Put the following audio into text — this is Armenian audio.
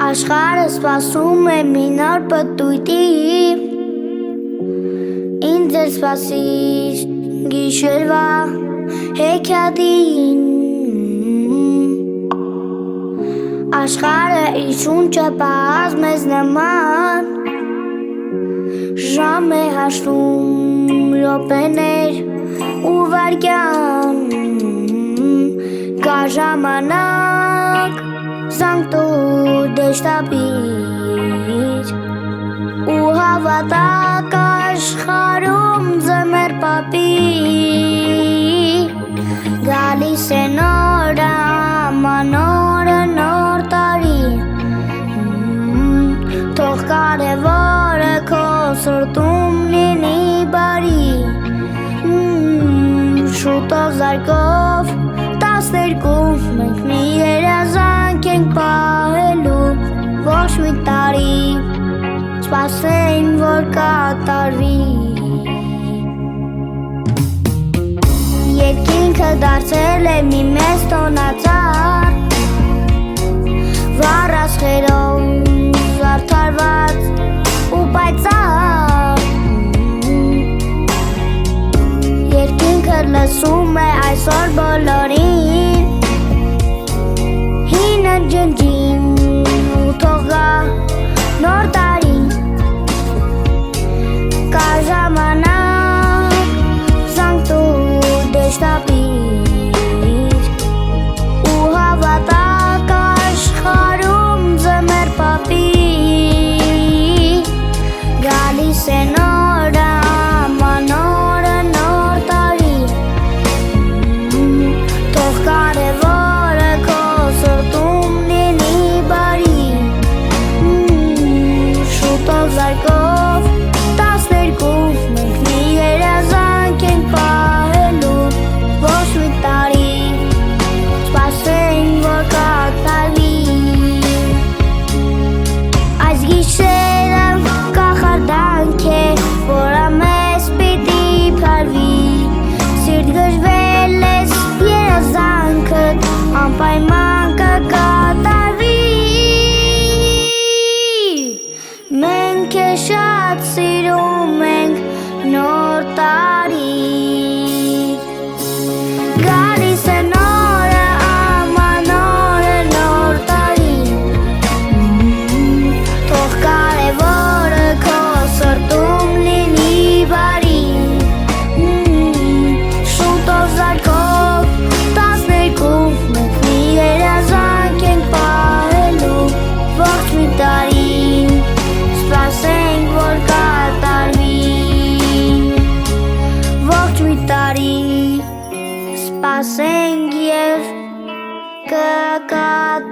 Աշխարհը սպասում է մի նոր պտույտի, ինձ էլ սպասիր գիշերվա հեքիաթին։ Աշխարհը իր շունչը պահած մեզ նման, ժամ է հաշվում րոպեներ ու վայրկյան, կա ժամանակ զանգ տուր դեշտապիր ու հավատակ աշխարհում ձմեռ պապի, գալիս է նոր ամանորը նոր տարի, թող կարևորը քո սրտում լինի բարի, շուտով զարկով 12 մենք մի երազանք ենք պահելու, ոչ մի տարի սպասենք որ կատարվի։ Երկինքը դարձել է մի մեծ տոնածառ, վառ աստղերով զարդարված ու պայծառ, երկինքը լսում է այսօր բոլորին, հինը ջնջին ու թող գա նոր տարի, կա ժամանակ զանգ տուր դեշտապիր ու հավատակ աշխարհում ձմեռ պապի, գալիս է նոր ամանորը նոր տարի, թող կարևորը քո սրտում լինի բարի, շուտով զարկով 12 մենք մի երազանք ենք պահելու, ոչ մի տարի սպասենք որ կատարվի։ Այս գիշերը կախարդանք է, որ ամես պիտի փարվի, սիրտ գժվել ես երազանքդ անպայման կկատարվի, մենք քեզ շատ սիրում ենք նոր տարի, գալիս է նորը ամանորը նոր տարի, թող կարևորը քո սրտում լինի բարի, շուտով զարկով 12 մենք մի երազանք ենք պահելու, ոչ մի տարի սպասենք որ կատարվի, ոչ մի տարի սպասենք և կկատարվի։